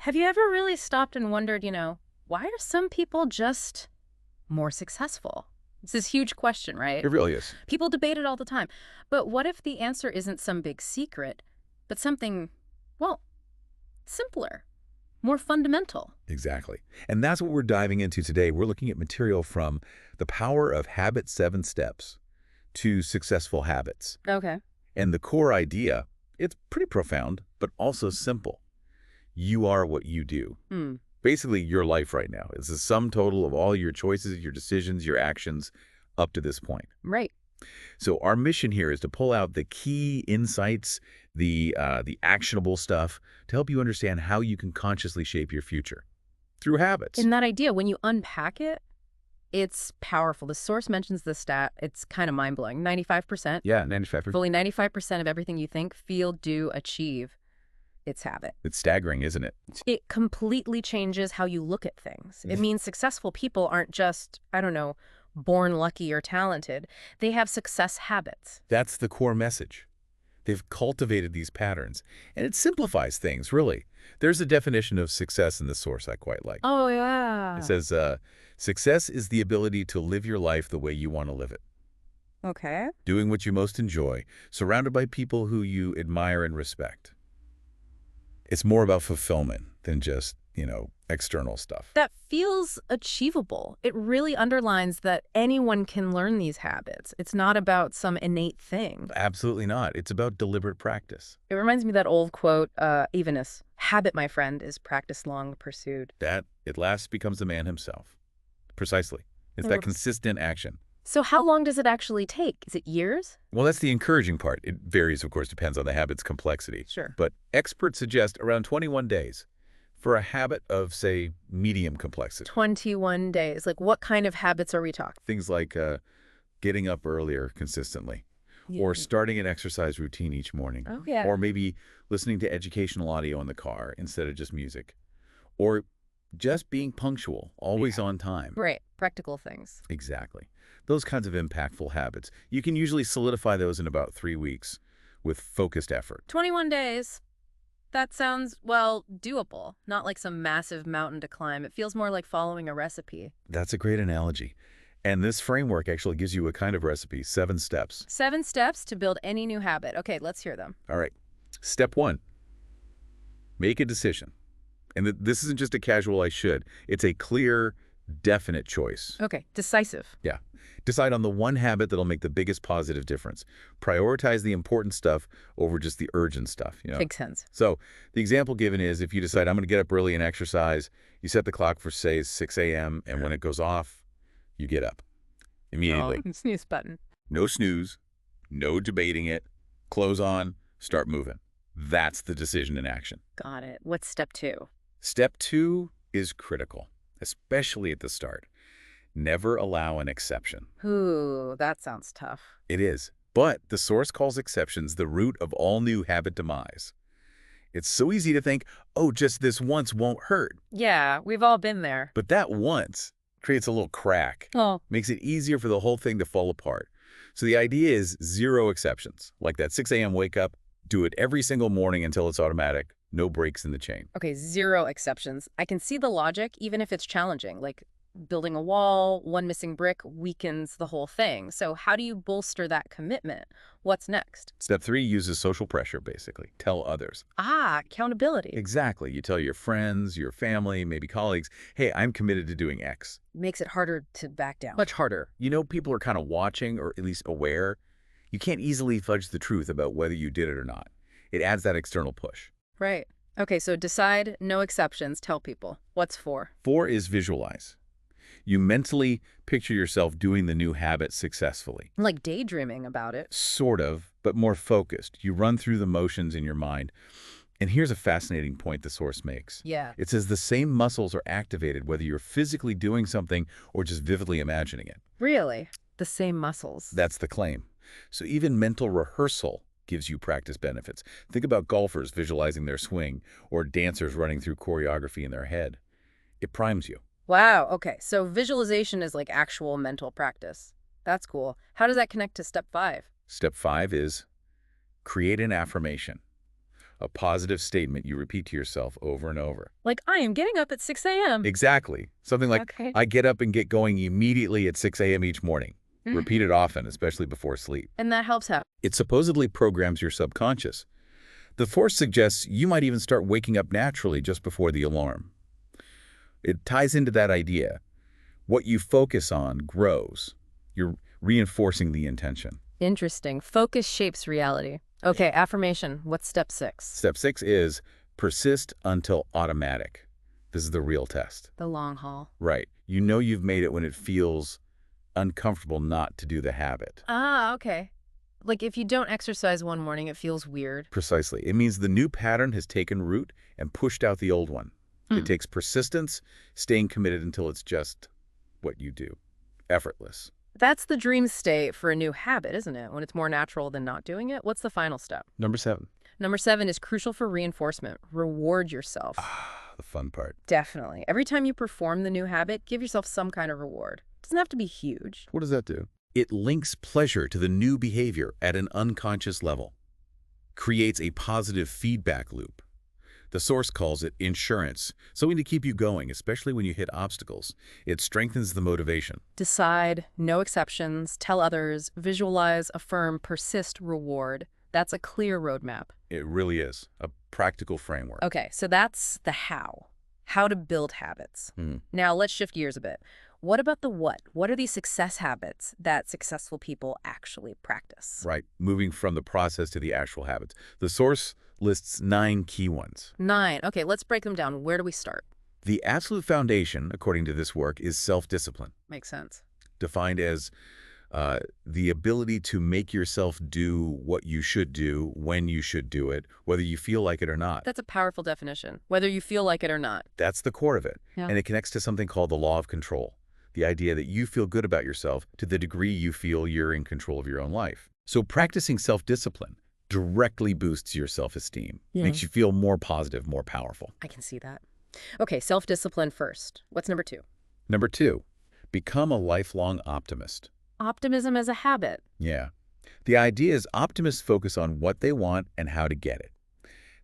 Have you ever really stopped and wondered, why are some people just more successful? It's this huge question, right? It really is. People debate it all the time. But what if the answer isn't some big secret, but something, well, simpler, more fundamental? Exactly. And that's what we're diving into today. We're looking at material from The Power of Habit 7 Steps to Successful Habits. Okay. And the core idea, it's pretty profound, but also simple. You are what you do. Hmm. Basically, your life right now is the sum total of all your choices, your decisions, your actions up to this point. Right. So our mission here is to pull out the key insights, the actionable stuff to help you understand how you can consciously shape your future through habits. In that idea, when you unpack it, it's powerful. The source mentions the stat. It's kind of mind-blowing. 95%, Yeah, 95%. fully 95% of everything you think, feel, do, achieve, it's habit. It's staggering, isn't it? It completely changes how you look at things. It means successful people aren't just, I don't know, born lucky or talented. They have success habits. That's the core message. They've cultivated these patterns, and it simplifies things, really. There's a definition of success in the source I quite like. Oh, yeah. It says, success is the ability to live your life the way you want to live it, Okay. doing what you most enjoy, surrounded by people who you admire and respect. It's more about fulfillment than just, external stuff. That feels achievable. It really underlines that anyone can learn these habits. It's not about some innate thing. Absolutely not. It's about deliberate practice. It reminds me of that old quote, Evenus, habit, my friend, is practice long pursued. That, at last, becomes the man himself. Precisely. It's Mm. that consistent action. So how long does it actually take? Is it years? Well, that's the encouraging part. It varies, of course, depends on the habit's complexity. Sure. But experts suggest around 21 days for a habit of, say, medium complexity. 21 days. Like, what kind of habits are we talking? Things like getting up earlier consistently, or starting an exercise routine each morning, Oh, yeah. or maybe listening to educational audio in the car instead of just music, or just being punctual, always on time. Right. Practical things. Exactly. Those kinds of impactful habits. You can usually solidify those in about 3 weeks with focused effort. 21 days. That sounds, well, doable. Not like some massive mountain to climb. It feels more like following a recipe. That's a great analogy. And this framework actually gives you a kind of recipe, 7 steps. 7 steps to build any new habit. Okay, let's hear them. All right. Step 1, make a decision. And this isn't just a casual I should. It's a clear, definite choice. Okay, decisive. Yeah. Decide on the one habit that'll make the biggest positive difference. Prioritize the important stuff over just the urgent stuff. Makes sense. So the example given is if you decide I'm going to get up early and exercise, you set the clock for, say, 6 a.m., and when it goes off, you get up immediately. Oh, snooze button. No snooze, no debating it, clothes on, start moving. That's the decision in action. Got it. What's step 2? Step 2 is critical, especially at the start. Never allow an exception. Ooh, that sounds tough. It is. But the source calls exceptions the root of all new habit demise. It's so easy to think, oh, just this once won't hurt. Yeah, we've all been there. But that once creates a little crack, Oh, makes it easier for the whole thing to fall apart. So the idea is 0 exceptions. Like that 6 a.m. wake up, do it every single morning until it's automatic. No breaks in the chain. okay, 0 exceptions. I can see the logic, even if it's challenging. Like building a wall, one missing brick weakens the whole thing. So how do you bolster that commitment? What's next? Step 3 uses social pressure, basically. Tell others. Ah, accountability. Exactly. You tell your friends, your family, maybe colleagues, hey, I'm committed to doing X. Makes it harder to back down. Much harder. People are kind of watching or at least aware. You can't easily fudge the truth about whether you did it or not. It adds that external push. Right. Okay, so decide, no exceptions, tell people. What's 4? 4 is visualize. You mentally picture yourself doing the new habit successfully. Like daydreaming about it. Sort of, but more focused. You run through the motions in your mind. And here's a fascinating point the source makes. Yeah. It says the same muscles are activated whether you're physically doing something or just vividly imagining it. Really? The same muscles. That's the claim. So even mental rehearsal gives you practice benefits. Think about golfers visualizing their swing or dancers running through choreography in their head. It primes you. Wow, okay. So visualization is like actual mental practice. That's cool. How does that connect to step 5? Step 5 is create an affirmation. a positive statement you repeat to yourself over and over. Like, I am getting up at 6 a.m. Exactly. Something like, Okay. I get up and get going immediately at 6 a.m. each morning. Mm. Repeat it often, especially before sleep. And that helps how? It supposedly programs your subconscious. The force suggests you might even start waking up naturally just before the alarm. It ties into that idea. What you focus on grows. You're reinforcing the intention. Interesting. Focus shapes reality. Okay, affirmation. What's step 6? Step 6 is persist until automatic. This is the real test. The long haul. Right. You know you've made it when it feels uncomfortable not to do the habit. Ah, okay. Like if you don't exercise one morning, it feels weird. Precisely. It means the new pattern has taken root and pushed out the old one. It takes persistence, staying committed until it's just what you do. Effortless. That's the dream state for a new habit, isn't it? When it's more natural than not doing it. What's the final step? Number 7. Number 7 is crucial for reinforcement. Reward yourself. The fun part. Definitely. Every time you perform the new habit, give yourself some kind of reward. It doesn't have to be huge. What does that do? It links pleasure to the new behavior at an unconscious level. Creates a positive feedback loop. The source calls it insurance, something to keep you going, especially when you hit obstacles. It strengthens the motivation. Decide, no exceptions, tell others, visualize, affirm, persist, reward. That's a clear roadmap. It really is a practical framework. Okay, so that's the how to build habits. Now let's shift gears a bit. What about the what? What are these success habits that successful people actually practice? Right, moving from the process to the actual habits. The source lists 9 key ones. 9. Okay, let's break them down. Where do we start? The absolute foundation, according to this work, is self-discipline, Makes sense. defined as the ability to make yourself do what you should do when you should do it, whether you feel like it or not. That's a powerful definition, whether you feel like it or not. That's the core of it. Yeah. And it connects to something called the law of control, the idea that you feel good about yourself to the degree you feel you're in control of your own life. So practicing self-discipline directly boosts your self-esteem, makes you feel more positive, more powerful. I can see that. Okay, self-discipline first. What's number 2? Number 2, become a lifelong optimist. Optimism as a habit. Yeah. The idea is optimists focus on what they want and how to get it.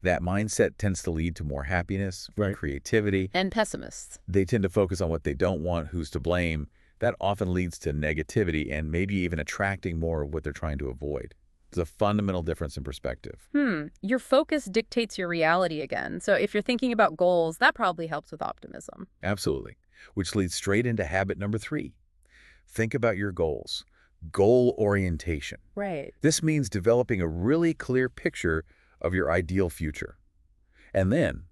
That mindset tends to lead to more happiness, creativity. And pessimists. They tend to focus on what they don't want, who's to blame. That often leads to negativity and maybe even attracting more of what they're trying to avoid. There's a fundamental difference in perspective. Your focus dictates your reality again. So if you're thinking about goals, that probably helps with optimism. Absolutely. Which leads straight into habit number 3. Think about your goals. Goal orientation. Right. This means developing a really clear picture of your ideal future. And then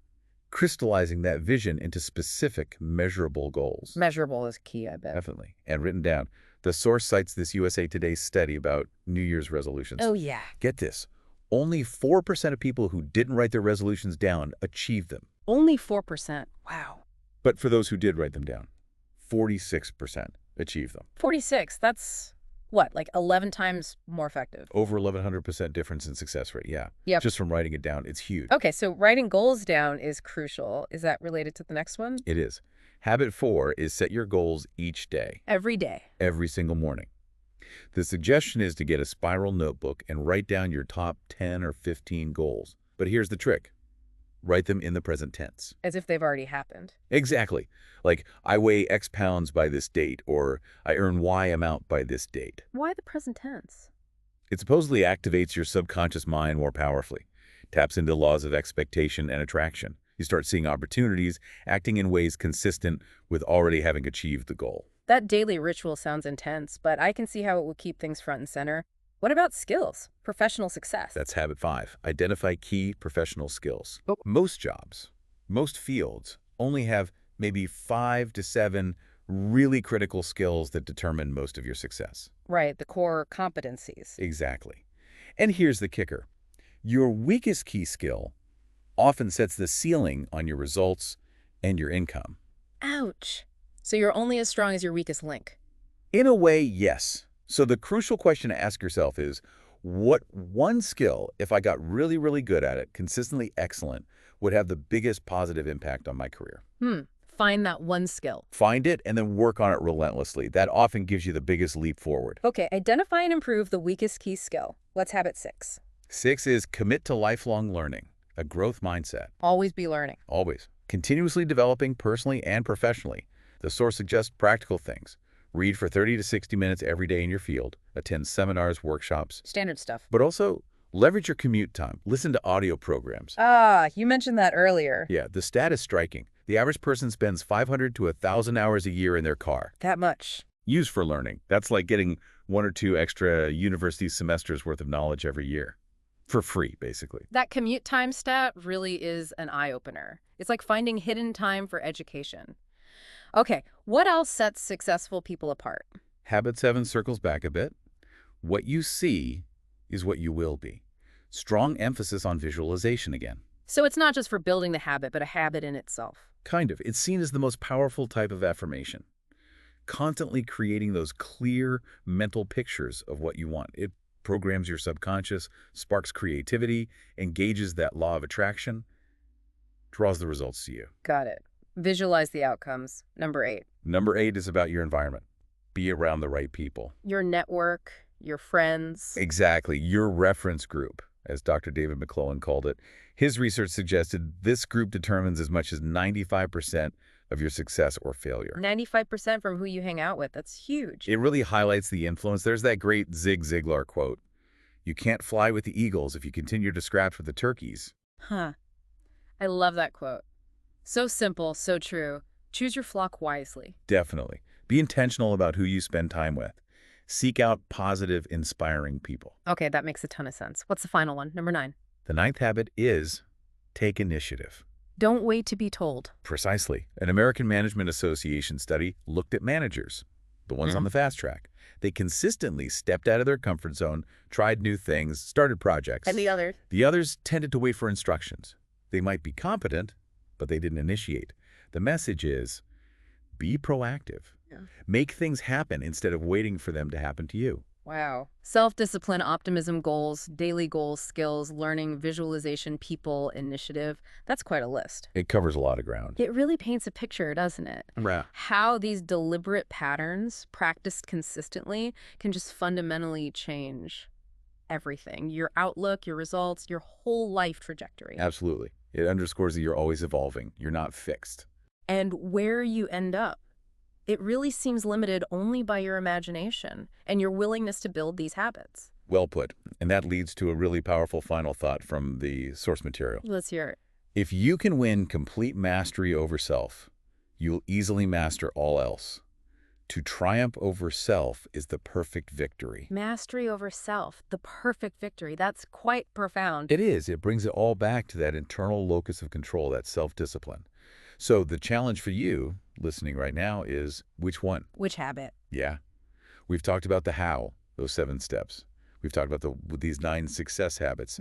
crystallizing that vision into specific, measurable goals. Measurable is key, I bet. Definitely. And written down. The source cites this USA Today study about New Year's resolutions. Oh, yeah. Get this. Only 4% of people who didn't write their resolutions down achieved them. Only 4%. Wow. But for those who did write them down, 46% achieved them. 46. That's what, like 11 times more effective? Over 1,100% difference in success rate, yeah. Yep. Just from writing it down, it's huge. Okay, so writing goals down is crucial. Is that related to the next one? It is. Habit 4 is set your goals each day. Every day. Every single morning. The suggestion is to get a spiral notebook and write down your top 10 or 15 goals. But here's the trick. Write them in the present tense. As if they've already happened. Exactly. Like, I weigh X pounds by this date, or I earn Y amount by this date. Why the present tense? It supposedly activates your subconscious mind more powerfully, taps into laws of expectation and attraction. You start seeing opportunities, acting in ways consistent with already having achieved the goal. That daily ritual sounds intense, but I can see how it will keep things front and center. What about skills? Professional success? That's habit 5. Identify key professional skills. Oh. Most jobs, most fields only have maybe 5 to 7 really critical skills that determine most of your success. Right, the core competencies. Exactly. And here's the kicker. Your weakest key skill often sets the ceiling on your results and your income. Ouch. So you're only as strong as your weakest link. In a way, yes. So the crucial question to ask yourself is, what one skill, if I got really, really good at it, consistently excellent, would have the biggest positive impact on my career? Find that one skill. Find it and then work on it relentlessly. That often gives you the biggest leap forward. Okay, identify and improve the weakest key skill. What's habit 6? 6 is commit to lifelong learning. a growth mindset. Always be learning. Always. Continuously developing personally and professionally. The source suggests practical things. Read for 30 to 60 minutes every day in your field. Attend seminars, workshops. Standard stuff. But also, leverage your commute time. Listen to audio programs. Ah, you mentioned that earlier. Yeah, the stat is striking. The average person spends 500 to 1,000 hours a year in their car. That much. Used for learning. That's like getting 1 or 2 extra university semesters worth of knowledge every year. For free, basically. That commute time stat really is an eye-opener. It's like finding hidden time for education. Okay, what else sets successful people apart? Habit 7 circles back a bit. What you see is what you will be. Strong emphasis on visualization again. So it's not just for building the habit, but a habit in itself. Kind of. It's seen as the most powerful type of affirmation. Constantly creating those clear mental pictures of what you want. It programs your subconscious, sparks creativity, engages that law of attraction, draws the results to you. Got it. Visualize the outcomes. Number 8. Number 8 is about your environment. Be around the right people. Your network, your friends. Exactly. Your reference group, as Dr. David McClellan called it. His research suggested this group determines as much as 95% of your success or failure. 95% from who you hang out with. That's huge. It really highlights the influence. There's that great Zig Ziglar quote. You can't fly with the eagles if you continue to scratch with the turkeys. Huh. I love that quote. So simple, so true. Choose your flock wisely. Definitely. Be intentional about who you spend time with. Seek out positive, inspiring people. Okay, that makes a ton of sense. What's the final one? Number 9. The 9th habit is take initiative. Don't wait to be told. Precisely. An American Management Association study looked at managers, the ones on the fast track. They consistently stepped out of their comfort zone, tried new things, started projects. And the others? The others tended to wait for instructions. They might be competent, but they didn't initiate. The message is, be proactive. Yeah. Make things happen instead of waiting for them to happen to you. Wow. Self-discipline, optimism, goals, daily goals, skills, learning, visualization, people, initiative. That's quite a list. It covers a lot of ground. It really paints a picture, doesn't it? Right. How these deliberate patterns, practiced consistently, can just fundamentally change everything. Your outlook, your results, your whole life trajectory. Absolutely. It underscores that you're always evolving. You're not fixed. And where you end up. It really seems limited only by your imagination and your willingness to build these habits. Well put. And that leads to a really powerful final thought from the source material. Let's hear it. If you can win complete mastery over self, you'll easily master all else. To triumph over self is the perfect victory. Mastery over self, the perfect victory. That's quite profound. It is. It brings it all back to that internal locus of control, that self-discipline. So the challenge for you, listening right now, is which one? Which habit? Yeah. We've talked about the how, those 7 steps. We've talked about these 9 success habits.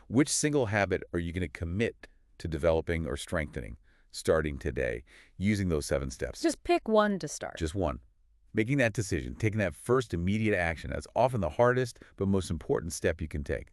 Which single habit are you going to commit to developing or strengthening starting today using those 7 steps? Just pick one to start. Just one. Making that decision, taking that first immediate action, that's often the hardest but most important step you can take.